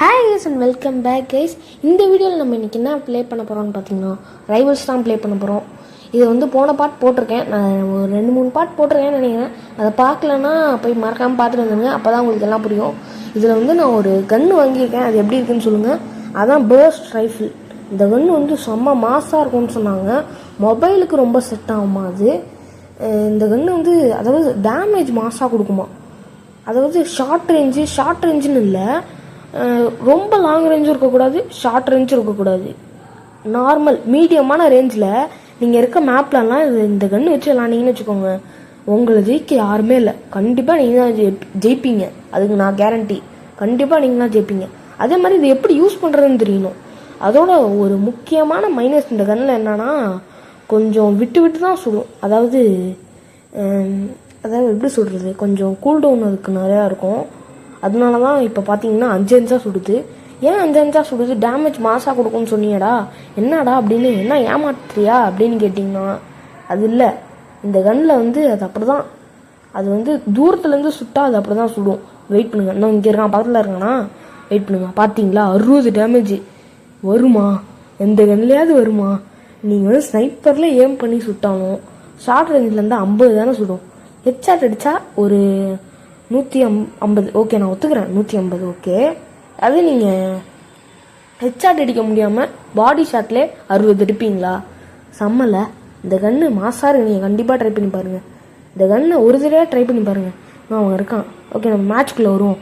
Hi guys and welcome back guys. இந்த வீடியோவில் நம்ம இன்றைக்கி என்ன ப்ளே பண்ண போகிறோம்னு பார்த்தீங்கன்னா ரைவல்ஸ் தான் ப்ளே பண்ண போகிறோம். இது வந்து போன பார்ட் போட்டிருக்கேன், நான் ஒரு 2-3 பார்ட் போட்டிருக்கேன்னு நினைக்கிறேன். அதை பார்க்கலன்னா போய் மறக்காமல் பார்த்துட்டு வந்துடுங்க, அப்போ தான் உங்களுக்கு எல்லாம் புரியும். இதில் வந்து நான் ஒரு கன்று வாங்கியிருக்கேன், அது எப்படி இருக்குன்னு சொல்லுங்கள். அதான் பர்ஸ்ட் ரைஃபிள். இந்த கன்று வந்து செம்ம மாசாக இருக்கும்னு சொன்னாங்க. மொபைலுக்கு ரொம்ப செட் ஆகுமா அது. இந்த கன்று வந்து அதாவது டேமேஜ் மாசாக கொடுக்குமா. அதாவது ஷார்ட் ரேஞ்சுன்னு இல்லை, ரொம்ப லாங் ரேஞ்சும் இருக்கக்கூடாது, ஷார்ட் ரேஞ்சும் இருக்கக்கூடாது. நார்மல் மீடியமான ரேஞ்சில் நீங்கள் இருக்க மேப்லலாம் இந்த கன்று வச்சு விளாண்டிங்கன்னு வச்சுக்கோங்க, உங்களை ஜெயிக்க யாருமே இல்லை. கண்டிப்பாக நீங்கள் தான் ஜெயிப்பீங்க, அதுக்கு நான் கேரண்டி. கண்டிப்பாக நீங்கள் தான் ஜெயிப்பீங்க. அதே மாதிரி இது எப்படி யூஸ் பண்ணுறதுன்னு தெரியணும். அதோட ஒரு முக்கியமான மைனஸ் இந்த கன்னில் என்னன்னா, கொஞ்சம் விட்டு தான் சுடும். அதாவது எப்படி சொல்கிறது, கொஞ்சம் கூல்டவுன் அதுக்கு நிறையா இருக்கும். அதனால தான் இப்போ பார்த்தீங்கன்னா 5 சுடுது. ஏன் 5 சுடுது? டேமேஜ் மாசாக கொடுக்கும்னு சொன்னீங்கடா, என்னடா அப்படின்னு, என்ன ஏமாத்துறியா அப்படின்னு கேட்டிங்கன்னா அது இல்லை. இந்த கன்னில் வந்து அது அப்படி தான், அது வந்து தூரத்துலேருந்து சுட்டால் அது அப்படி தான் சுடும். வெயிட் பண்ணுங்க, இன்னும் இங்கே இருக்கான், பக்கத்தில் இருக்கானா, வெயிட் பண்ணுங்க. பார்த்தீங்களா 60 டேமேஜ் வருமா? எந்த கன்லையாவது வருமா? நீங்கள் வந்து ஸ்னைப்பரில் ஏம் பண்ணி சுட்டாலும் ஷார்ட் ரேஞ்சிலேருந்து 50 தானே சுடும். ஹெட்ஷாட் அடித்தா ஒரு 150. ஓகே, நான் ஒத்துக்கிறேன், 150 ஓகே. அது நீங்கள் ஹெட்ஷாட் அடிக்க முடியாமல் பாடி ஷாட்லேயே 60 அடிப்பீங்களா? செம்மலை. இந்த கன்று மாசாக இருக்கு, நீங்கள் கண்டிப்பாக ட்ரை பண்ணி பாருங்கள். இந்த கன்னை ஒரு தடவை ட்ரை பண்ணி பாருங்கள். நான் அவங்க இருக்கான். ஓகே, நம்ம மேட்ச்குள்ளே வருவோம்.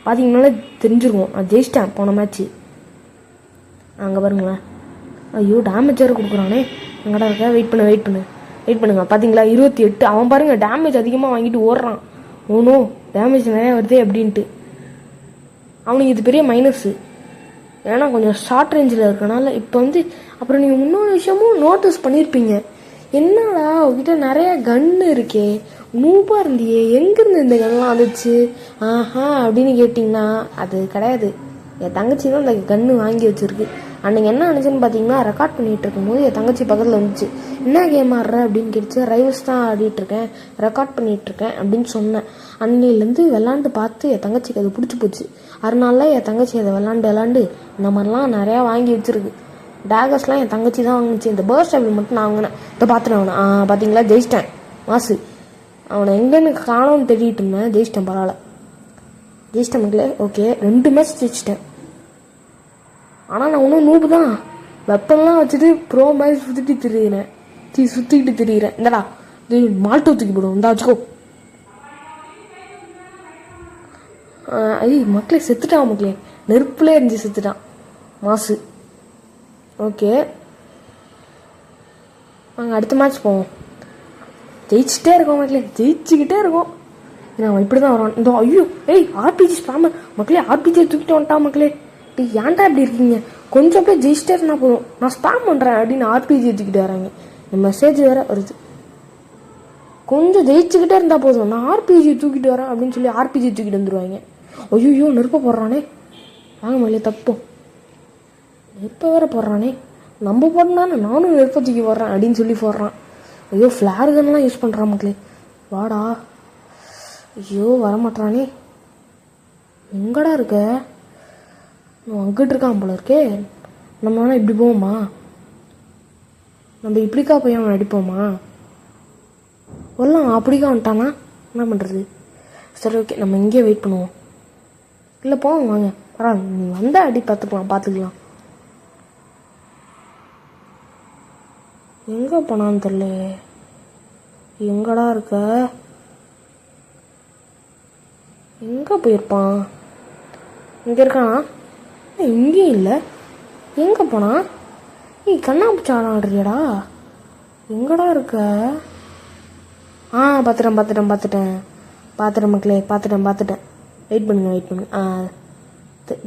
பார்த்தீங்கன்னாலே தெரிஞ்சிருவோம், நான் ஜெயிச்சிட்டேன் போன மேட்ச்சு. அங்கே பாருங்களேன், ஐயோ டேமேஜ் வேறு கொடுக்குறானே. எங்கடா இருக்க? வெயிட் பண்ணுங்க. பார்த்தீங்களா 28. அவன் பாருங்கள் டேமேஜ் அதிகமாக வாங்கிட்டு ஓடுறான். ஓனும் டேமேஜ் நிறையா வருதே அப்படின்ட்டு. அவனுக்கு இது பெரிய மைனஸு, ஏன்னா கொஞ்சம் ஷார்ட் ரேஞ்சில் இருக்கனால. இப்போ வந்து அப்புறம் நீங்கள் இன்னொரு விஷயமும் நோட்டீஸ் பண்ணியிருப்பீங்க, என்னடா உங்ககிட்ட நிறைய கன்று இருக்கே, நூபாக இருந்தியே, எங்கேருந்து இந்த கன்லாம் வந்துச்சு அப்படின்னு கேட்டிங்கன்னா அது கிடையாது. என் தங்கச்சி தான் அந்த கன்று வாங்கி வச்சுருக்கு. அன்றைக்கி என்ன நினச்சுன்னு பார்த்தீங்கன்னா, ரெக்கார்ட் பண்ணிகிட்டு இருக்கும்போது என் தங்கச்சி பக்கத்தில் வந்துச்சு. என்ன கேம் ஆடுற அப்படின்னு கேட்டுச்சு. ரைவல்ஸ் தான் ஆடிட்டுருக்கேன், ரெக்கார்ட் பண்ணிகிட்ருக்கேன் அப்படின்னு சொன்னேன். அன்னையிலேருந்து விளாண்டு பார்த்து என் தங்கச்சிக்கு அது பிடிச்சி போச்சு. அதனால என் தங்கச்சி அதை விளாண்டு இந்த மாதிரிலாம் நிறையா வாங்கி வச்சுருக்கு. டேகர்ஸ்லாம் என் தங்கச்சி தான் வாங்கிச்சு. இந்த பர்ஸ்ட் ரைஃபிள் மட்டும் நான் வாங்கினேன். இதை பார்த்துட்டு அவனை பார்த்தீங்களா ஜெயிச்சிட்டேன். மாசு அவனை எங்கேன்னு காணோன்னு தேடிட்டு இருந்தேன். ஜெயிச்சிட்டேன், பரவாயில்ல, ஜெயிச்சிட்டேன் மக்களே. ஓகே, 2 மேட்ச் ஜெயிச்சிட்டேன். ஆனால் நான் ஒன்றும் நூப்பு தான், வெப்பன்லாம் வச்சுட்டு ப்ரோ மாதிரி சுற்றிக்கிட்டு திரியிறேன். இந்தடா இது மால்ட்டு தூக்கி போடுவோம், இந்தா வச்சுக்கோ. மக்களே செத்துட்டான், மக்களே நெருப்புலே எரிஞ்சு செத்துட்டான் மாசு. ஓகே, நாங்கள் அடுத்த மேட்ச் போவோம். ஜெயிச்சுட்டே இருக்கோம் மக்களே, ஜெயிச்சுக்கிட்டே இருக்கோம். நான் இப்படி தான் வரோம். இந்த ஐயோ ஆர்பிஜி ஸ்பாமர் மக்களே, ஆர்பிஜியை தூக்கிட்டு வந்துட்டான் மக்களே. ஏன்டா இப்படி இருக்கீங்க? கொஞ்சம் போய் ஜெயிச்சிட்டே இருந்தால் போதும், நான் ஸ்பாம் பண்ணுறேன் அப்படின்னு ஆர்பிஜி தூக்கிட்டு வராங்க. என் மெசேஜ் வேறு வருது, கொஞ்சம் ஜெயிச்சுக்கிட்டே இருந்தால் போதும், நான் ஆர்பிஜி தூக்கிட்டு வரேன் அப்படின்னு சொல்லி ஆர்பிஜி தூக்கிட்டு வந்துடுவாங்க. ஐயோ நெருப்ப போடுறானே, வாங்க மக்களே தப்போம். நெருப்ப வேற போடுறானே, நம்ம போடனானே நானும் நெருப்ப தூக்கி போடுறேன் அப்படின்னு சொல்லி போடுறான். ஐயோ ஃப்ளார் கன்லாம் யூஸ் பண்ணுறான் மக்களே. வாடா. ஐயோ வரமாட்டானே, எங்கடா இருக்க? அங்கிட்டு இருக்கான் போல இருக்கே. நம்ம வேணா இப்படி போவோமா? நம்ம இப்படிக்கா போய் அவன் அடிப்போமா? வரலாம், அப்படிக்கா வந்துட்டானா என்ன பண்ணுறது? சரி ஓகே, நம்ம இங்கேயே வெயிட் பண்ணுவோம். இல்லை போவோம், வாங்க பரவாயில்ல, நீ வந்தால் அடி பார்த்துக்கலாம். எங்கே போனான்னு தெரியல. எங்கடா இருக்க? எங்கே போயிருப்பான்? இங்கே இருக்கானா? இங்கேயும் இல்லை, எங்கே போனா? கண்ணாம்பூச்சி ஆடுறியாடா? எங்கடா இருக்க? பார்த்துட்டேன் மக்களே, பார்த்துட்டேன். வெயிட் பண்ணுங்க.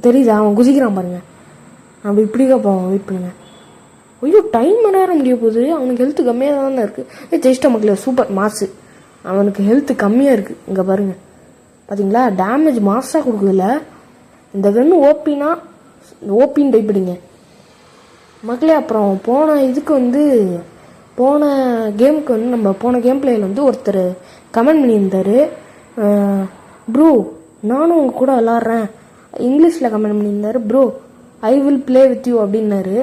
தெரியுதா அவன் குதிக்கிறான் பாருங்க. நம்ம இப்படிக்கா போவோம், வெயிட் பண்ணுங்க. ஐயோ டைம் நேரம் முடிய போகுது. அவனுக்கு ஹெல்த்து கம்மியாக தானே இருக்குது. ஜெயிச்சிட்ட மக்களே, சூப்பர் மாசு. அவனுக்கு ஹெல்த்து கம்மியாக இருக்குது. இங்கே பாருங்க, பார்த்தீங்களா டேமேஜ் மாசாக கொடுக்குதுல்ல. இந்த கன்று ஓப்பின்னு டைப்பிடுங்க மக்களே. அப்புறம் போன கேமுக்கு வந்து நம்ம போன கேம் பிளேயில் வந்து ஒருத்தர் கமெண்ட் பண்ணியிருந்தார், ப்ரோ நானும் உங்கள் கூட விளாட்றேன், இங்கிலீஷில் கமெண்ட் பண்ணியிருந்தாரு. Bro I will play with you அப்படின்னாரு.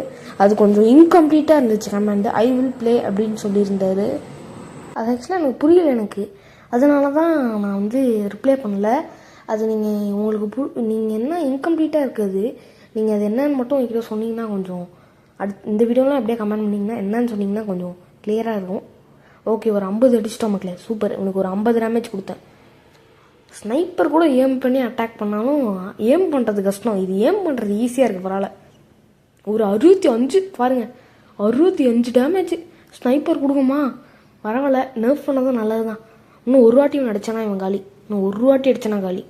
அது கொஞ்சம் இன்கம்ப்ளீட்டாக இருந்துச்சு கமெண்ட். ஐ வில் ப்ளே அப்படின்னு சொல்லியிருந்தாரு. அது ஆக்சுவலாக எனக்கு புரியல எனக்கு. அதனால தான் நான் வந்து ரிப்ளை பண்ணல. அது நீங்கள் உங்களுக்கு நீங்கள் என்ன இன்கம்ப்ளீட்டாக இருக்குது, நீங்கள் அது என்னன்னு மட்டும் என்கிட்ட சொன்னீங்கன்னா கொஞ்சம் இந்த வீடியோலாம் அப்படியே கமெண்ட் பண்ணிங்கன்னா என்னன்னு சொன்னீங்கன்னா கொஞ்சம் கிளியராக இருக்கும். ஓகே, ஒரு 50 அடிச்சிட்டோம் மக்களே, சூப்பர். உனக்கு ஒரு 50 டேமேஜ் கொடுத்தேன். ஸ்னைப்பர் கூட ஏம் பண்ணி அட்டாக் பண்ணாலும் ஏம் பண்ணுறது கஷ்டம், இது ஏம் பண்ணுறது ஈஸியாக இருக்குது. பரவாயில்ல. ஒரு 65 பாருங்கள், 65 டேமேஜ் ஸ்னைப்பர் கொடுக்குமா? பரவாயில்ல, நர்ஃப் பண்ணதும் நல்லது தான். இன்னும் ஒரு வாட்டி இவன் அடித்தானா இவன் காலி. இன்னும் ஒரு வாட்டி அடித்தானா காலி.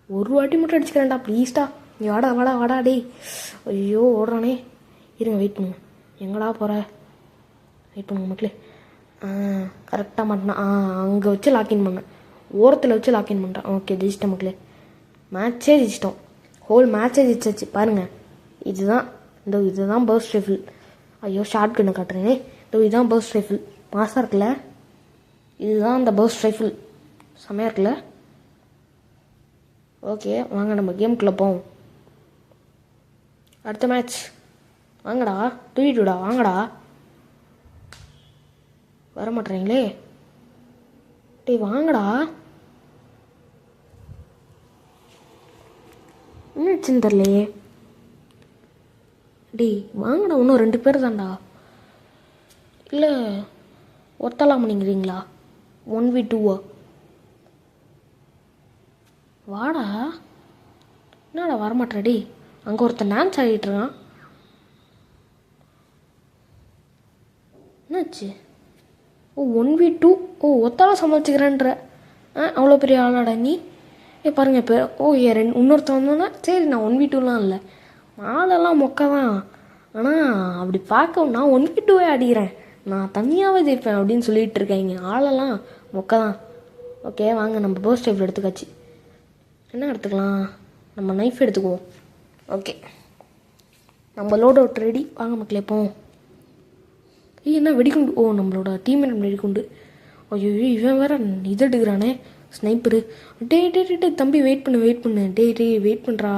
ஒரு வாட்டி மட்டும் அடிச்சுக்கிறேன்டா ப்ளீஸ்டா. நீ வாடா வாடா வாடா டேய். ஐயோ ஓடுறானே. இருங்க, வெயிட் பண்ணுங்க. எங்கடா போகிற? வெயிட் பண்ணுங்க மக்களே. கரெக்டாக மாட்டினா. அங்கே வச்சு லாக்இன் பண்ணேன், ஓரத்தில் வச்சு லாக்இன் பண்ணுறேன். ஓகே, ஜெயிச்சிட்டேன் மக்களே. மேட்சே ஜெயிச்சிட்டோம். ஹோல் மேட்சே ஜெயிச்சாச்சு. பாருங்கள், இதுதான் பர்ஸ்ட் ரைஃபிள். ஐயோ ஷார்ட் கன்னு காட்டுறேனே. இதுதான் பர்ஸ்ட் ரைஃபிள். மாசாக இருக்குல்ல? இதுதான் அந்த பர்ஸ்ட் ரைஃபிள். செமையாக இருக்குல்ல? ஓகே, வாங்க நம்ம கேமுக்குள்ளே போவோம். அடுத்த மேட்ச் வாங்கடா, தூக்கிட்டுடா வாங்கடா. வர மாட்டேறீங்களே டேய், வாங்கடா. என்னாச்சுன்னு தெரியலையே. டேய் வாங்கடா, இன்னும் 2 பேர் தான்டா. இல்லை ஒத்தலாம் பண்ணிக்கிறீங்களா? 1v2 வாடா. என்னடா வரமாட்டேடி? அங்கே ஒருத்தன் டான்ஸ் ஆடிட்டுருக்கான். என்னாச்சு? ஓ 1v2. ஓ ஒத்தாலும் சமாளிச்சுக்கிறேன்ற. அவ்வளோ பெரிய ஆளாடா நீ. பாருங்க இப்போ. இன்னொருத்தன் வந்தோன்னா சரி, நான் 1v2லாம் இல்லை, ஆளெல்லாம் மொக்க தான். ஆனால் அப்படி பார்க்க நான் 1v2வே அடிக்கிறேன், நான் தனியாகவே ஜெயிப்பேன் அப்படின்னு சொல்லிட்டு இருக்காங்க. ஆளெல்லாம் மொக்க தான். ஓகே வாங்க, நம்ம பர்ஸ்ட் டைப் எடுத்துக்காச்சு. என்ன எடுத்துக்கலாம்? நம்ம நைஃப் எடுத்துக்குவோம். ஓகே, நம்ம லோட் அவுட் ரெடி. வாங்க மக்களே போவோம். என்ன வெடிகுண்டு? ஓ நம்மளோட டீம்மேட் வெடிகுண்டு. ஐயோ இவன் வேற இது எடுக்கிறானே, ஸ்னைப்பரு. டே தம்பி வெயிட் பண்ணு. டே வெயிட் பண்ணுறா.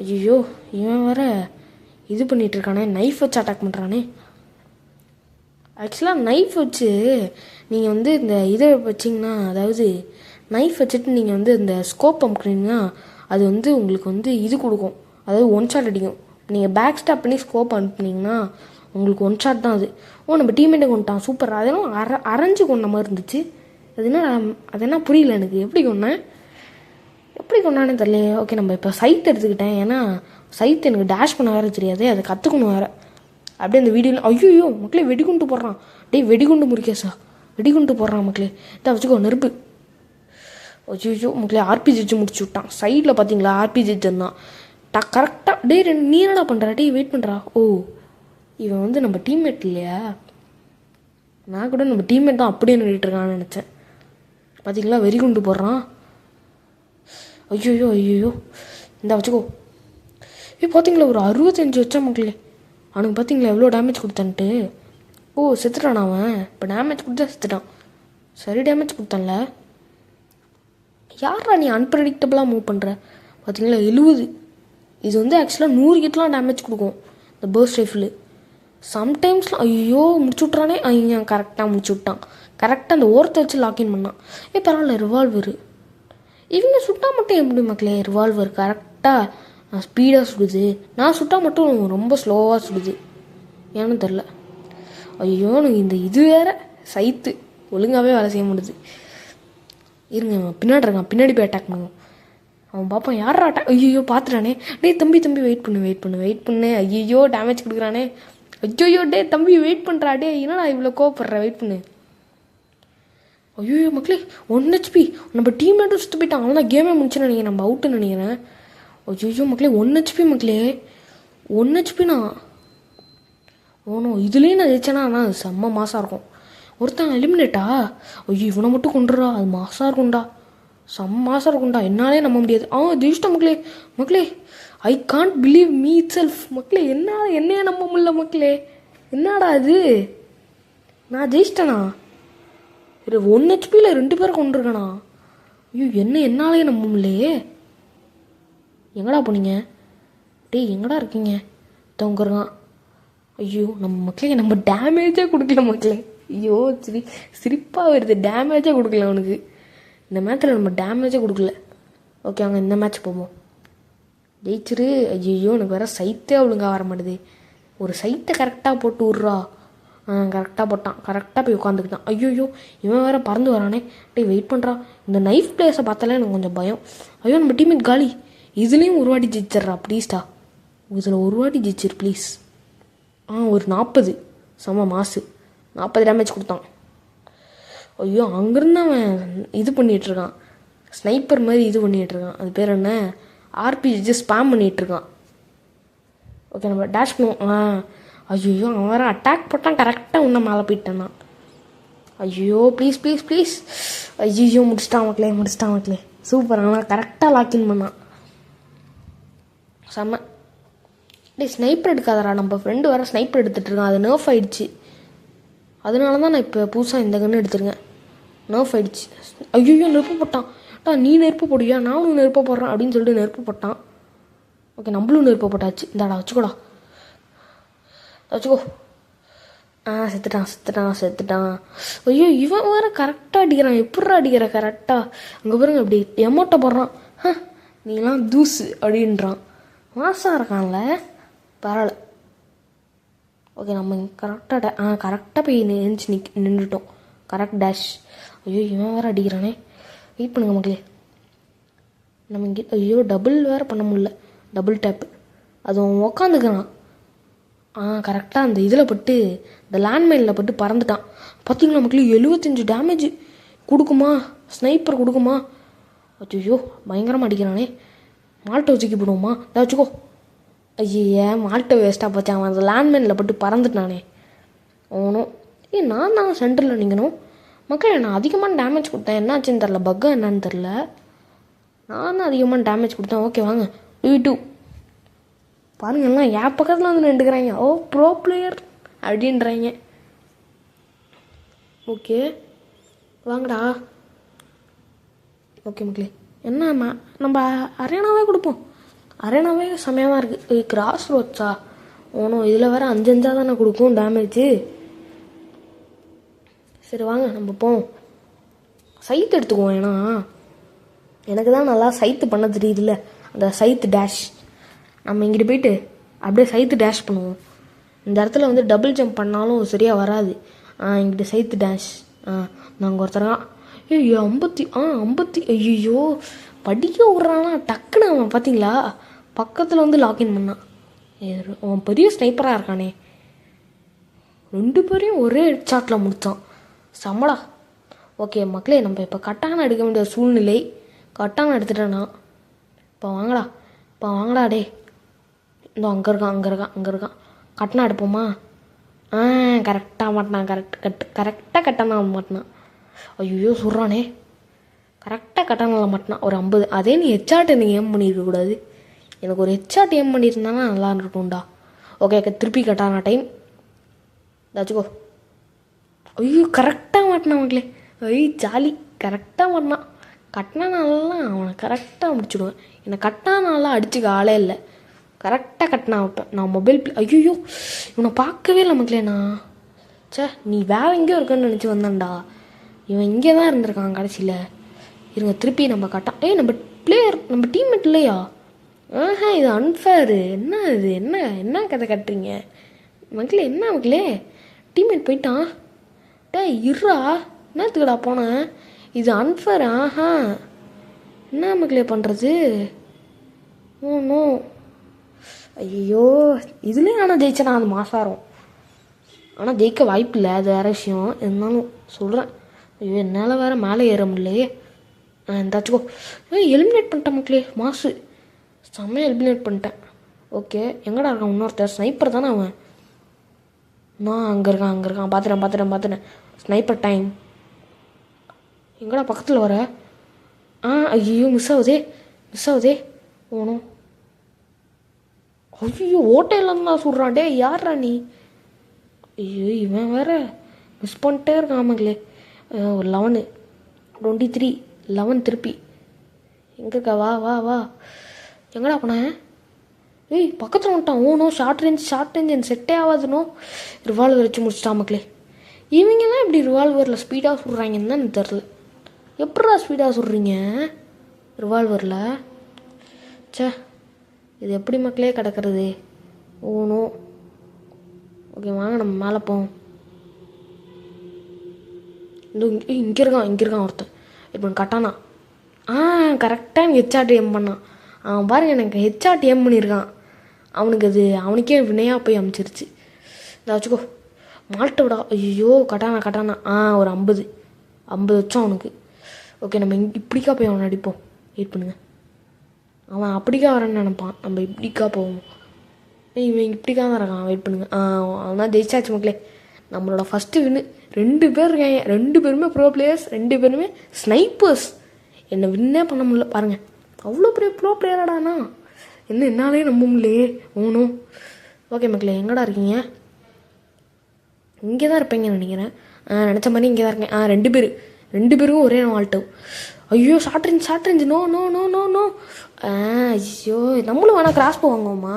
ஐயோ இவன் வேற இது பண்ணிகிட்டு இருக்கானே, நைஃப் வச்சு அட்டாக் பண்ணுறானே. ஆக்சுவலாக நைஃப் வச்சு நீங்கள் வந்து இந்த இதை வச்சிங்கன்னா, அதாவது நைஃப் வச்சுட்டு நீங்கள் வந்து இந்த ஸ்கோப் அமுக்குறீங்கன்னா அது வந்து உங்களுக்கு வந்து இது கொடுக்கும், அதாவது 1 ஷாட் அடிக்கும். நீங்கள் பேக் ஸ்டாப் பண்ணி ஸ்கோப் அனுப்புனீங்கன்னா உங்களுக்கு 1 ஷாட் தான் அது. ஓ நம்ம டீம்மேட்டை கொண்டுட்டான், சூப்பர். அதெல்லாம் அரைஞ்சு கொண்ட மாதிரி இருந்துச்சு. அது என்ன புரியல எனக்கு. எப்படி கொண்டானே தெரியலையே. ஓகே, நம்ம இப்போ சைட் எடுத்துக்கிட்டேன். ஏன்னா சைட் எனக்கு டேஷ் பண்ண வேறு தெரியாது, அதை கற்றுக்கணும் வேறு. அப்படியே அந்த வீடியோவில் ஐயோ மக்களே வெடிகுண்டு போடுறான். டேய் வெடிகுண்டு முறிக்கேசா, வெடிகுண்டு போடுறான் மக்களே. இதான் வச்சுக்கோ நெருப்பு. ஐயோ மக்களே ஆர்பிஜி வச்சு முடிச்சு விட்டான். சைடில் பார்த்தீங்களா ஆர்பிஜி வச்சுருந்தான். கரெக்டாக. டே நீ என்னடா பண்ணுறா? டே வெயிட் பண்ணுறா. ஓ இவன் வந்து நம்ம டீம்மேட் இல்லையா? நான் கூட நம்ம டீம்மேட் தான் அப்படியே நின்றுட்டுருக்கான்னு நினச்சேன். பார்த்தீங்களா வெறிகுண்டு போடுறான். ஐயோ இந்த வச்சுக்கோ. பார்த்தீங்களா ஒரு 65 வச்சா மக்களே. அவனுக்கு பார்த்தீங்களா எவ்வளோ டேமேஜ் கொடுத்தான்ட்டு. ஓ செத்துட்டான் அவன். இப்போ டேமேஜ் கொடுத்தா செத்துட்டான். சரி டேமேஜ் கொடுத்தான்ல. யாரா நீ அன்பிரடிக்டபுளாக மூவ் பண்ணுற? பார்த்தீங்களா 70. இது வந்து ஆக்சுவலாக 100 கிட்டலாம் டேமேஜ் கொடுக்கும் இந்த பர்ஸ்ட் ரைஃபிள். சம்டைம்ஸ்லாம் ஐயோ முடிச்சு விட்றானே. கரெக்டாக முடிச்சு விட்டான். கரெக்டாக அந்த ஓரத்தை வச்சு லாக்இன் பண்ணான். பரவாயில்ல. ரிவால்வரு இவங்க சுட்டால் மட்டும் எப்படி மக்களே? ரிவால்வர் கரெக்டாக ஸ்பீடாக சுடுது, நான் சுட்டால் மட்டும் ரொம்ப ஸ்லோவாக சுடுது. ஏன்னு தெரில. ஐயோ எனக்கு இந்த இது வேற சைத்து ஒழுங்காகவே வேலை செய்ய முடியுது. இருங்க பின்னாடி இருக்கான், பின்னாடி போய் அட்டாக் பண்ணுவோம். அவன் பார்ப்பான் யாரா அட்டாக். ஐயோ பார்த்துட்டானே. டே தம்பி வெயிட் பண்ணு. ஐயோ டேமேஜ் கொடுக்குறானே. ஐயோ டே தம்பி வெயிட் பண்ணுறா. டே என்னடா இவ்வளோ கோவப்படுற? வெயிட் பண்ணு. ஐயோ மக்களே 1 HP. நம்ம டீம்மேட்டும் சுற்றி போயிட்டான். அவன் தான் கேமே முடிச்சுன்னு நினைக்கிறேன், நம்ம அவுட்டுன்னு நினைக்கிறேன். ஐயோ மக்களே 1 HP மக்களே, 1 HPண்ணா. ஓனோ இதுலேயும் நான் ஜெயிச்சேன்னா ஆனால் அது செம்ம மாசாக இருக்கும். ஒருத்தன் எலிமினேட்டா? ஐயோ இவனை மட்டும் கொண்டுறா, அது மாசாக இருக்கும்டா, செம்ம மாசாக இருக்கும்டா. என்னாலே நம்ப முடியாது. ஜெயிச்சிட்டோம் மக்களே. I can't believe me it self மக்களே. என்னையே நம்ப முடியல மக்களே. என்னடா அது, நான் ஜெயிச்சிட்டேனா? 1 HPயில் 2 பேரை கொண்டிருக்கேண்ணா. ஐயோ என்னாலே நம்ப முடியலையே. எங்கடா போனீங்க? டேய் எங்கடா இருக்கீங்க? தொங்குறான். ஐயோ நம்ம மக்களே நம்ம டேமேஜே கொடுக்கல மக்களே. ஐயோ சிரிப்பாக வருது. டேமேஜே கொடுக்கல அவனுக்கு. இந்த மேட்ச்சில் நம்ம டேமேஜே கொடுக்கல. ஓகே அவங்க இந்த மேட்ச் போவோம். ஜெயிச்சிரு. ஐயோ எனக்கு வேறு சைத்தே ஒழுங்காக வர மாட்டேது. ஒரு சைத்தை கரெக்டாக போட்டு விட்றா. கரெக்டாக போட்டான். கரெக்டாக போய் உட்காந்துக்கிட்டான். ஐயோ இவன் வேறு பறந்து வரானே. டேய் வெயிட் பண்ணுறா. இந்த நைஃப் பிளேஸை பார்த்தாலே எனக்கு கொஞ்சம் பயம். ஐயோ நம்ம டீமேட் காலி. இதுலேயும் ஒரு வாட்டி ஜெயிச்சிட்றா ப்ளீஸ்டா. இதில் ஒரு வாட்டி ஜெயிச்சிரு ப்ளீஸ். ஒரு 40 செம்ம மாசு. 40 டேமேஜ் கொடுத்தான். ஐயோ அங்கேருந்து அவன் இது பண்ணிகிட்ருக்கான். ஸ்னைப்பர் மாதிரி இது பண்ணிகிட்ருக்கான். அது பேர் என்ன, ஆர்பிஜி ஸ்பேம் பண்ணிகிட்ருக்கான். ஓகே நம்ம டேஷ் பண்ணுவோம். ஐயோ அவன் வேறு அட்டாக் போட்டான். கரெக்டாக இன்னும் மேலே போயிட்டான் நான். ஐயோ ப்ளீஸ் ப்ளீஸ் ப்ளீஸ். ஐயோ முடிச்சிட்டான் மக்களே. சூப்பர். ஆனால் கரெக்டாக லாக்இன் பண்ணான். செம்ம. டே ஸ்னைப்பர் எடுக்காதடா. நம்ம ஃப்ரெண்டு வேறு ஸ்னைப்பர் எடுத்துகிட்ருக்கான். அது நர்ஃப் ஆகிடுச்சு. அதனால தான் நான் இப்போ புதுசாக இந்த கன்று எடுத்துருக்கேன். நர்ஃப் ஆகிடுச்சு. ஐயோ நெருப்பு போட்டான். நீ நெருப்பு போடுவியா, நானும் நெருப்பு போடுறேன் அப்படின்னு சொல்லிட்டு நெருப்பு போட்டான். ஓகே நம்மளும் நெருப்பு போட்டாச்சு. இந்தாடா வச்சுக்கோடா. வச்சுக்கோ. செத்துட்டான். ஐயோ இவன் வேறு கரெக்டாக அடிக்கிறான். எப்பட்றா அடிக்கிற கரெக்டாக. அங்கே பாருங்க அப்படி எமௌண்ட்டை போடுறான். நீலாம் தூசு அப்படின்றான். மாசாக இருக்கான்ல. பரவாயில்ல. ஓகே நம்ம கரெக்டாக போய் நின்றுட்டோம். Correct dash. ஐயோ இவன் வேறு அடிக்கிறானே. வெயிட் பண்ணுங்க மக்களே. நம்ம இங்கே ஐயோ டபுள் வேறு பண்ண முடியல. Double tape. அது அவன் உக்காந்துக்கிறான். கரெக்டாக அந்த இதில் பட்டு, இந்த லேண்ட்மைனில் பட்டு பறந்துட்டான். பார்த்தீங்களா மக்களே 75 டேமேஜ் கொடுக்குமா? ஸ்னைப்பர் கொடுக்குமா? ஐயோ பயங்கரமாக அடிக்கிறானே. மால்ட்டை வச்சுக்கி போடுவோமா? வச்சுக்கோ. ஐயே மால்ட்டை வேஸ்ட்டாக போச்சு. அவன் அந்த லேண்ட்மைனில் பட்டு பறந்துட்டானே. ஓனும் நான் தான் சென்டரில் நிற்கணும். மக்களே நான் அதிகமான டேமேஜ் கொடுத்தேன். என்னாச்சுன்னு தெரில. பக்கா என்னன்னு தெரில. நான் தான் அதிகமான டேமேஜ் கொடுத்தேன். ஓகே வாங்க 2 பாருங்க எல்லாம் என் பக்கத்தில் வந்து நின்றுக்கிறாங்க. ப்ரோ பிளேயர் அப்படின்றாங்க. ஓகே வாங்கடா. ஓகே மக்களே என்ன நம்ம அரேனாவே கொடுப்போம். அரேனாவே செம்மையாக தான் இருக்குது. கிராஸ் ரோட்ஸா இதில் வேறு 5 தானே கொடுக்கும் டேமேஜு. சரி வாங்க நம்ம போவோம். சைத்து எடுத்துக்குவோம். ஏன்னா எனக்கு தான் நல்லா சைத்து பண்ண தெரியுதுல்ல. அந்த சைத்து டேஷ். நம்ம இங்கிட்டு போயிட்டு அப்படியே சைத்து டேஷ் பண்ணுவோம். இந்த இடத்துல வந்து டபுள் ஜம்ப் பண்ணாலும் சரியாக வராது. இங்கிட்டு சைத்து டேஷ். நாங்கள் ஒருத்தரா 50 ஐயோ படிக்க விட்றானா டக்குன்னு. அவன் பார்த்தீங்களா பக்கத்தில் வந்து லாக்இன் பண்ணான். அவன் பெரிய ஸ்னைப்பராக இருக்கானே. 2 பேரையும் ஒரே ஹெட்ஷாட்டில் முடித்தான். செம்மடா. ஓகே மக்களே நம்ம இப்போ கட்டான எடுக்க வேண்டிய சூழ்நிலை. கட்டான எடுத்துட்டேன்னா இப்போ வாங்கடா டே. இந்த அங்கே இருக்கான். கட்டணா எடுப்போமா? கரெக்டாக மாட்டினான். கரெக்டாக கட்டணா மாட்டினான். ஐயோ சொல்கிறானே. கரெக்டாக கட்டணாவில் மாட்டினான். ஒரு 50. அதே நீ ஹெட்ஷாட்டை நீ ஏம் பண்ணியிருக்கக்கூடாது. எனக்கு ஒரு ஹெட்ஷாட் ஏம் பண்ணியிருந்தானா நல்லா இருக்கும்டா. ஓகே திருப்பி கட்டானா டைம். வச்சுக்கோ. ஐயோ கரெக்டாக மாட்டினான் மக்களே. ஜாலி. கரெக்டாக மாட்டினான். கட்டினானாலாம் அவனை கரெக்டாக முடிச்சுடுவேன். என்னை கட்டினானாலாம் அடிச்சுக்க ஆளே இல்லை. கரெக்டாக கட்டினா வைப்பேன் நான். மொபைல் ஐயோ இவனை பார்க்கவே இல்லை மக்களே. நான் நீ வேற எங்கேயோ இருக்கன்னு நினச்சி வந்தான்டா. இவன் இங்கே தான் இருந்திருக்கான் கடைசியில். இருங்க திருப்பி நம்ம கட்டான். நம்ம பிளேயர் நம்ம டீம்மேட் இல்லையா? இது அன்ஃபேரு. இது என்ன கதை கட்டுறீங்க மக்களே? என்ன மக்களே டீம்மேட் போயிட்டான். இருறா என்னத்துக்குடா போனேன்? இது அன்ஃபேர். என்ன மக்களே பண்ணுறது? நோ ஐயோ இதுலேயும் ஆனால் ஜெயிச்சேனா அது மாசாரம். ஆனால் ஜெயிக்க வாய்ப்பு இல்லை. அது வேறு விஷயம். இருந்தாலும் சொல்கிறேன். ஐயோ என்னால் வேறு மேலே ஏற முடியலையே. எந்தாச்சுக்கோ. எலிமினேட் பண்ணிட்டேன் மக்களே. மாசு செம்மையாக எலிமினேட் பண்ணிட்டேன். ஓகே எங்கடா இருக்கான் இன்னொருத்தர்? ஸ்னைப்பர் தானே அவன். நான் அங்கே இருக்கான். பார்த்துட்டேன். Sniper time. எங்கடா பக்கத்தில் வர? ஐயோ மிஸ் ஆகுதே. ஓனும் ஐயோ ஓட்டையிலேருந்து தான் சொல்கிறான். டே யார்ரா நீ? ஐயோ இவன் வேற மிஸ் பண்ணிட்டே இருக்கான் ஆமாங்களே. 11 23 11 திருப்பி எங்கக்கா? வா எங்கடா போனேன்? ஏய் பக்கத்தில் வந்துட்டான். ஓனோ ஷார்ட் ரேஞ்ச் எனக்கு செட்டே ஆகாதுனோ. ரிவால்வர் வச்சு முடிச்சிட்டா மக்களே. இவங்கெல்லாம் இப்படி ரிவால்வரில் ஸ்பீடாக சுடுறாங்கன்னு தான் எனக்கு தெரில. எப்படா ஸ்பீடாக சுடுறீங்க ரிவால்வரில்? சே, இது எப்படி மக்களே கிடக்கிறது? ஓனோ. ஓகே வாங்க நம்ம மேலே போவோம். இங்கே இருக்கான் ஒருத்தன். இப்போ கட்டானா கரெக்டாக எனக்கு ஹெச்ஆர்ட் ஏம் பண்ணான். அவன் பாருங்க எனக்கு ஹெச்ஆர்ட் ஏம் பண்ணியிருக்கான். அவனுக்கே வினையாக போய் அமைச்சிருச்சு. இதை வச்சுக்கோ. மால்ட்ட விடா. ஐயோ கட்டானா ஒரு 50 வச்சோம் அவனுக்கு. ஓகே நம்ம இப்படிக்கா போய் அவனை அடிப்போம். வெயிட் பண்ணுங்க. அவன் அப்படிக்கா வரேன்னு நினைப்பான். நம்ம இப்படிக்கா போவோம். இவன் இப்படிக்கா தான் இருக்கான். வெயிட் பண்ணுங்க. அவன் தான் ஜெயிச்சாச்சு மக்களே. நம்மளோட ஃபஸ்ட்டு வின்னு. 2 பேர் இருக்காங்க. 2 பேருமே ப்ரோ பிளேயர்ஸ். 2 பேருமே ஸ்னைப்பர்ஸ். என்னை வின்னே பண்ண முடியல பாருங்கள். அவ்வளோ பெரிய ப்ரோ பிளேயராடாண்ணா. என்னாலே நம்ப முடியலையே. ஓனும். ஓகே மக்களே எங்கடா இருக்கீங்க? இங்கே தான் இருப்பீங்கன்னு நினைக்கிறேன். நினச்ச மாதிரி இங்கே தான் இருக்கேன். 2 பேருக்கும் ஒரே வால்ட்டு. ஐயோ short range. No no no no no. ஐயோ நம்மளும் வேணால் கிராஸ் போவாங்கம்மா.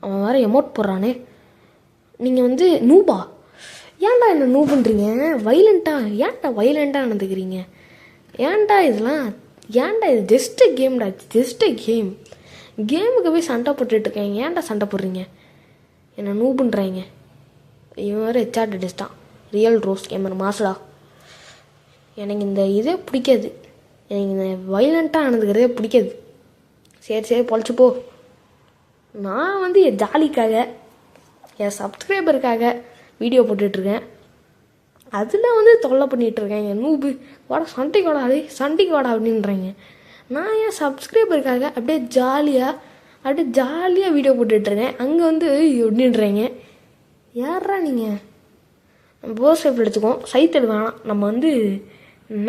அவன் வேறு எமௌண்ட் போடுறானே. நீங்கள் நூபா? ஏன்டா என்ன நூ பண்ணுறீங்க? வைலண்ட்டாக நடந்துக்கிறீங்க. ஏன்டா இதெல்லாம்? ஏன்டா இது ஜஸ்ட் கேம்டா. கேமுக்கு போய் சண்டை போட்டுட்ருக்கேன். ஏன்டா சண்டை போடுறீங்க? என்ன நூ பண்ணுறாங்க. இவன் வேறு ஹெச்ஆர்ட் அடிச்சிட்டான். ரியல் ரோஸ் கேமர் மாசுடா. எனக்கு இந்த இதே பிடிக்காது. எனக்கு இந்த வைலண்ட்டாக நடந்துக்கிறதே பிடிக்காது. சரி பொழைச்சி போ. நான் என் ஜாலிக்காக என் சப்ஸ்கிரைபருக்காக வீடியோ போட்டுட்ருக்கேன். அதில் தொல்லை பண்ணிகிட்ருக்கேன். என் நூபு வாடா சண்டைக்கு வாடா அப்படின்றாங்க. நான் என் சப்ஸ்கிரைபருக்காக அப்படியே ஜாலியாக வீடியோ போட்டுட்ருக்கேன். அங்கே எப்படின்றாங்க. யாரா நீங்கள்? நம்ம போர் சேஃப் எடுத்துக்குவோம். சைட் வேணாம். நம்ம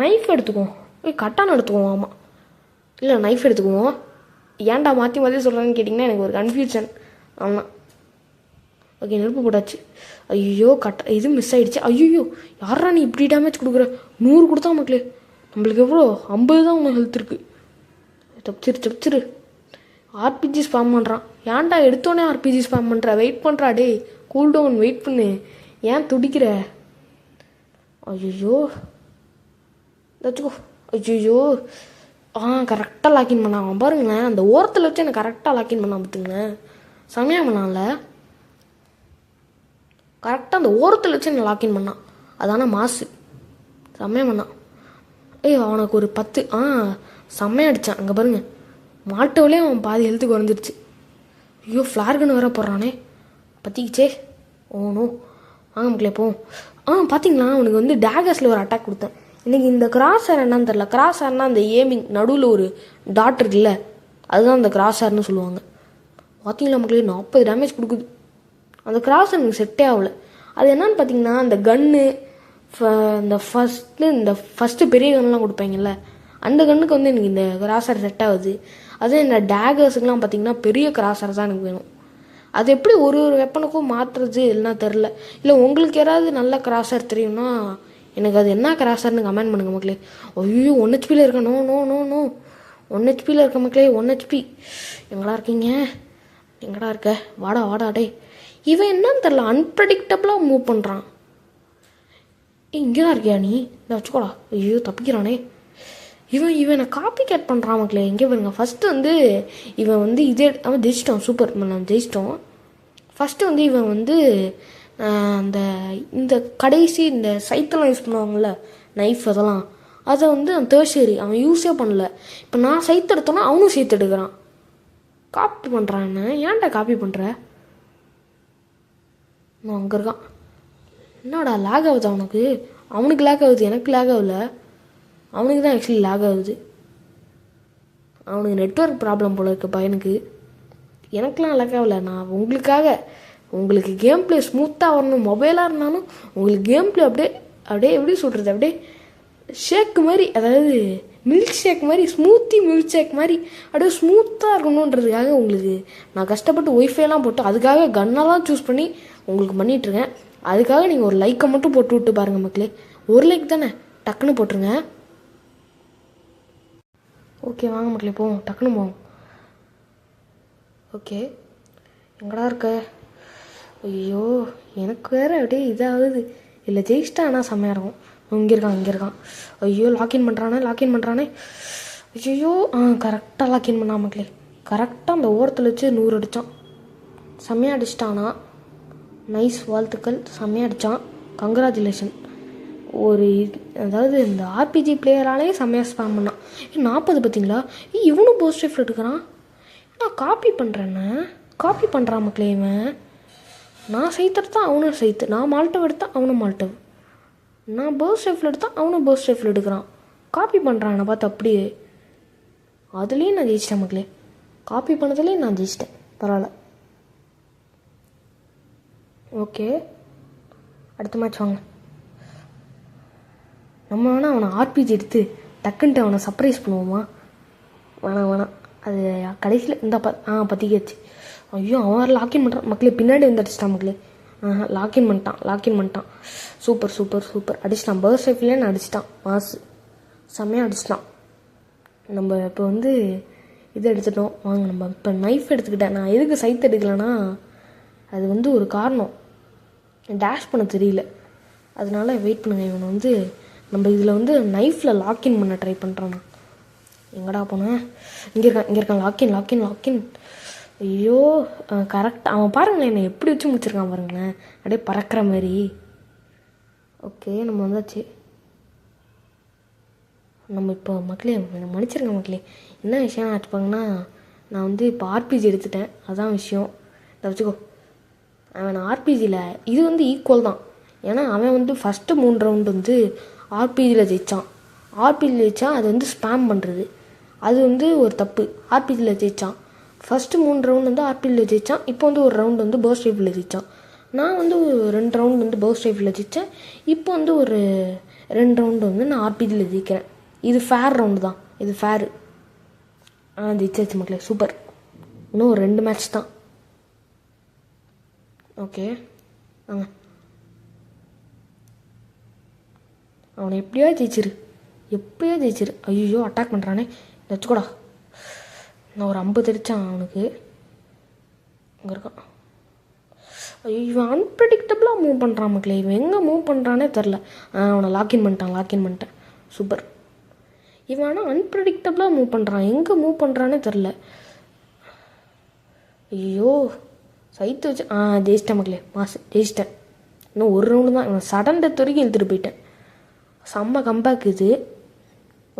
நைஃப் எடுத்துக்குவோம். கட்டான எடுத்துக்குவோம். ஆமாம் இல்லை நைஃப் எடுத்துக்குவோம். ஏன்டா மாற்றி சொல்கிறான்னு கேட்டிங்கன்னா எனக்கு ஒரு கன்ஃபியூஷன். ஆமாம். ஓகே நெருப்பு போட்டாச்சு. ஐயோ இது மிஸ் ஆகிடுச்சு. ஐயோ யாரா நீ இப்படி டேமேஜ் கொடுக்குற? 100 கொடுத்தா மக்களே. நம்மளுக்கு எவ்வளோ 50 தான் உனக்கு ஹெல்த் இருக்குது. தப்பிச்சிரு. ஆர்பிஜி ஸ்பாம் பண்ணுறான். ஏன்டா எடுத்தோடனே ஆர்பிஜி ஸ்பாம் பண்ணுற? வெயிட் பண்ணுறா. டே கூல் டவுன். வெயிட் பண்ணு. ஏன் துடிக்கிற? ஐயோ வச்சுக்கோ. ஐயோ கரெக்டாக லாக்கின் பண்ணான் பாருங்களேன். அந்த ஓரத்தில் வச்சு எனக்கு கரெக்டாக லாக்கின் பண்ணான் பார்த்துங்களேன். செமையாக பண்ணான்ல. கரெக்டாக அந்த ஓரத்தில் வச்சு என்னை லாக்கின் பண்ணான். அதான மாசு. செம்மையாக பண்ணான். அவனுக்கு ஒரு 10 செம்மையாக அடித்தான். அங்கே பாருங்கள் மாட்டோவிலே அவன் பாதி ஹெல்த்து குறைஞ்சிருச்சு. ஐயோ ஃப்ளார்கன்னு வர போடுறானே. பற்றிக்கிச்சே. ஓனோ வாங்க மக்களே போவோம். பார்த்தீங்களா அவனுக்கு டேகர்ஸில் ஒரு அட்டாக் கொடுத்தேன். இன்றைக்கி இந்த கிராஸ் ஹேர் என்னன்னு தெரில. கிராஸ் ஹேர்னா அந்த ஏமிங் நடுவில் ஒரு டாட் இருக்குல்ல, அதுதான் அந்த கிராஸ் ஹேர்னு சொல்லுவாங்க. பார்த்தீங்களா மக்களே 40 டேமேஜ் கொடுக்குது. அந்த கிராஸ் எனக்கு செட்டே ஆகலை. அது என்னன்னு பார்த்தீங்கன்னா அந்த கன்று இந்த ஃபஸ்ட்டு பெரிய கன்னுலாம் கொடுப்பாங்கல்ல, அந்த கன்னுக்கு எனக்கு இந்த கிராஸர் செட் ஆகுது. அதே இந்த டேகர்ஸுக்கெலாம் பார்த்தீங்கன்னா பெரிய கிராஸர் தான் எனக்கு வேணும். அது எப்படி ஒரு வெப்பனுக்கும் மாற்றுறது இல்லைன்னா தெரில. இல்லை உங்களுக்கு யாராவது நல்ல கிராஸர் தெரியும்னா எனக்கு அது என்ன கிராஸர்னு கமெண்ட் பண்ணுங்கள் மக்களே. ஐயோ 1 ஹெச்பியில் இருக்க. நோ நோ நோ நோ 1 ஹெச்பியில் இருக்க மக்களே. 1 ஹெச்பி. எங்கடா இருக்கீங்க? எங்கடா இருக்க? வாடா டே. இவன் என்னன்னு தெரில, அன்பிரடிக்டபிளாக மூவ் பண்ணுறான். இங்கே தான் இருக்கியா நீ? இதை வச்சுக்கோடா. ஐயோ தப்பிக்கிறானே. இவனை காப்பி கேட் பண்ணுறான் மக்களே. எங்கே பாருங்க. ஃபஸ்ட்டு இவன் இதே அவன் ஜெயிச்சிட்டான். சூப்பர் நம்ம ஜெயிச்சிட்டோம். ஃபஸ்ட்டு இவன் இந்த கடைசி இந்த சைத்தெல்லாம் யூஸ் பண்ணுவாங்கள்ல, நைஃப் அதெல்லாம், அதை தேர்ஷரி அவன் யூஸே பண்ணல. இப்போ நான் சைத்து எடுத்தோன்னா அவனும் சேர்த்து எடுக்கிறான். காப்பி பண்ணுறான். ஏன்டா காப்பி பண்ணுற? நான் அங்கே இருக்கான். என்னடா லேக் ஆகுது அவனுக்கு? அவனுக்கு லேக் ஆகுது, எனக்கு லேக் ஆகல. அவனுக்கு தான் ஆக்சுவலி லேக் ஆகுது. அவனுக்கு நெட்வொர்க் ப்ராப்ளம் போல இருக்குது பையனுக்கு. எனக்குலாம் லேக் ஆகலை. நான் உங்களுக்கு கேம் பிளே ஸ்மூத்தாக வரணும். மொபைலாக இருந்தாலும் உங்களுக்கு கேம் பிளே அப்படியே எப்படி சொல்கிறது, அப்படியே ஷேக் மாதிரி, அதாவது மில்க் ஷேக் மாதிரி, ஸ்மூத்தி மில்க் ஷேக் மாதிரி அப்படியே ஸ்மூத்தாக இருக்கணுன்றதுக்காக உங்களுக்கு நான் கஷ்டப்பட்டு ஒய்ஃபைலாம் போட்டு அதுக்காக கன்னெல்லாம் சூஸ் பண்ணி உங்களுக்கு பண்ணிகிட்ருக்கேன். அதுக்காக நீங்கள் ஒரு லைக்கை மட்டும் போட்டு விட்டு பாருங்கள் மக்களே. ஒரு லைக் தானே, டக்குன்னு போட்டுருங்க. ஓகே வாங்க மக்களே போவோம். டக்குன்னு போவோம். ஓகே, எங்கடா இருக்க? ஐயோ, எனக்கு வேறு அப்படியே இதாகுது. இல்லை ஜெயிச்சிட்டா ஆனால் செம்மையாக இருக்கும். இங்கே இருக்கான். ஐயோ, லாக்இன் பண்ணுறானே. ஐயோ, கரெக்டாக லாக்இன் பண்ணா மக்களே. கரெக்டாக அந்த ஓரத்தில் வச்சு 100 அடித்தான். செம்மையாக அடிச்சிட்டானா? நைஸ், வாழ்த்துக்கள். செம்மையாக அடித்தான், கங்க்ராச்சுலேஷன். அதாவது இந்த ஆர்பிஜி பிளேயராலே செம்மையாக ஸ்பேம் பண்ணான். 40 பார்த்தீங்களா? இவனும் போஸ்ட் லைஃப்பில் எடுக்கிறான். நான் காப்பி பண்ணுறான் மக்களே. இவன் நான் செய்ததான் அவனும் செய்து, நான் மால்டவ் எடுத்தான் அவனும் மால்டவ், நான் போஸ்ட் லைஃப்பில் எடுத்தான் அவனும் போஸ்ட் லைஃப்பில் எடுக்கிறான். காப்பி பண்ணுறான் என்னை பார்த்து. அப்படியே அதுலேயும் நான் ஜெயிச்சிட்டேன் மக்களே. காப்பி பண்ணதுலேயும் நான் ஜெயிச்சிட்டேன். பரவாயில்ல. ஓகே, அடுத்த மேட்ச் வாங்க. நம்ம வேணால் அவனை ஆர்பிஜி எடுத்து டக்குன்ட்டு அவனை சர்ப்ரைஸ் பண்ணுவோமா? வேணாம். அது கடைசியில் இந்த பற்றிக்காச்சு. ஐயோ, அவன் லாக்இன் பண்ணுறான் மக்களே. பின்னாடி வந்து அடிச்சிட்டான் மக்களே. லாக்இன் பண்ணிட்டான். சூப்பர் அடிச்சிட்டான். பர்ஸ் லைஃப்லேயே நான் அடிச்சிட்டான். மாசு செம்மையாக அடிச்சிட்டான். நம்ம இப்போ வந்து இது எடுத்துட்டோம். வாங்க, நம்ம இப்போ நைஃப் எடுத்துக்கிட்டேன். நான் எதுக்கு சைட் எடுக்கலைன்னா, அது வந்து ஒரு காரணம், டேஷ் பண்ண தெரியல. அதனால வெயிட் பண்ணுங்க. இவனை வந்து நம்ம இதில் வந்து நைஃப்பில் லாக்இன் பண்ண ட்ரை பண்ணுறான். நான் எங்கடா போனேன்? இங்கே இருக்கான். லாக்இன். ஐயோ, கரெக்டாக அவன் பாருங்களேன், என்னை எப்படி வச்சு முடிச்சிருக்கான் பாருங்களேன், அப்படியே பறக்கிற மாதிரி. ஓகே, நம்ம வந்தாச்சு. நம்ம இப்போ மக்களே மன்னிச்சிருங்க மக்களே. என்ன விஷயம் ஆச்சுப்பாங்கன்னா, நான் வந்து இப்போ ஆர்பிஜி எடுத்துட்டேன். அதான் விஷயம். இதை வச்சுக்கோ. அவன் ஆர்பிஜியில் இது வந்து ஈக்குவல் தான். ஏன்னா அவன் வந்து ஃபஸ்ட்டு 3 ரவுண்டு வந்து ஆர்பிஜியில் ஜெயித்தான். அது வந்து ஸ்பேம் பண்ணுறது, அது வந்து ஒரு தப்பு. ஆர்பிஜியில் ஜெயித்தான். ஃபஸ்ட்டு 3 ரவுண்டு வந்து ஆர்பிஜியில் ஜெயித்தான். இப்போ வந்து ஒரு ரவுண்டு வந்து பர்ஸ்ட் ரைஃபிளில் ஜெயித்தான். நான் வந்து 2 ரவுண்டு வந்து பர்ஸ்ட் ரைஃபிளில் ஜெயித்தேன். இப்போ வந்து ஒரு 2 ரவுண்டு வந்து நான் ஆர்பிஜியில் ஜெயிக்கிறேன். இது ஃபேர் ரவுண்டு தான். இது ஃபேரு. ஜெயிச்சாச்சு மக்களே. சூப்பர். இன்னும் ஒரு 2 மேட்ச் தான். ஓகே, வாங்க. அவனை எப்படியோ ஜெயிச்சிரு. ஐயோ, அட்டாக் பண்ணுறானே. வச்சுக்கூடா. நான் ஒரு 50 அடித்தான் அவனுக்கு. அங்கே இருக்கான். ஐயோ, இவன் அன்பிரடிக்டபிளாக மூவ் பண்ணுறான் மக்களே. இவன் எங்கே மூவ் பண்ணுறானே தெரில. அவனை லாக்இன் பண்ணிட்டேன். சூப்பர். இவன் ஆனால் அன்பிரடிக்டபிளாக மூவ் பண்ணுறான். எங்கே மூவ் பண்ணுறானே தெரில. ஐயோ, சைத்து வச்சு ஜெயிச்சிட்டேன் மக்களே. ஜெயிச்சிட்டேன். இன்னும் ஒரு ரவுண்டு தான். இவன் சடன் டெத் வரைக்கும் இழுத்துட்டு போயிட்டேன். செம்ம கம்பேக் இது.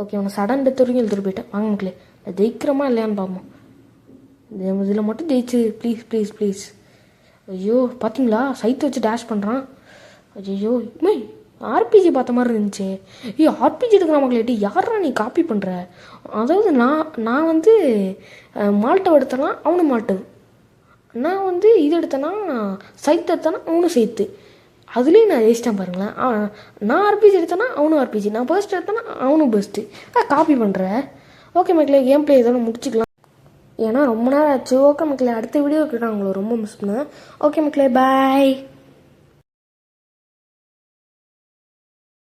ஓகே, அவனை சடன் டெத் வரைக்கும் இழுத்துட்டு போயிட்டேன். வாங்க மக்களே, ஜெயிக்கிறோமா இல்லையான்னு பார்ப்போம். இதில் மட்டும் ஜெயிச்சு ப்ளீஸ். ஐயோ, பார்த்தீங்களா, சைத்து வச்சு டேஷ் பண்ணுறான். ஐயோ, ஆர்பிஜி பார்த்த மாதிரி இருந்துச்சு. ஆர்பிஜி எடுக்கிற மக்களே. யாரா நீ காப்பி பண்ணுற? அதாவது நான் வந்து மால்டவ் எடுத்தேன்னா அவனும் மால்டவ், நான் வந்து இது எடுத்தேன்னா சைத்து எடுத்தேன்னா அவனும் சைத்து. அதுலேயும் நான் ஜெயிச்சிட்டேன் பாருங்களேன். நான் ஆர்பிஜி எடுத்தேன்னா அவனும் ஆர்பிஜி, நான் பர்ஸ்ட் எடுத்தேன்னா அவனும் பெஸ்ட்டு. காப்பி பண்ணுற. ஓகே மக்களே, கேம் பிளே இதோட முடிச்சுக்கலாம். ஏன்னா ரொம்ப நேரம் ஆச்சு. ஓகே மக்களே, அடுத்த வீடியோக்கு நான் உங்களை ரொம்ப மிஸ் பண்ணேன். ஓகே மக்களே, பாய்.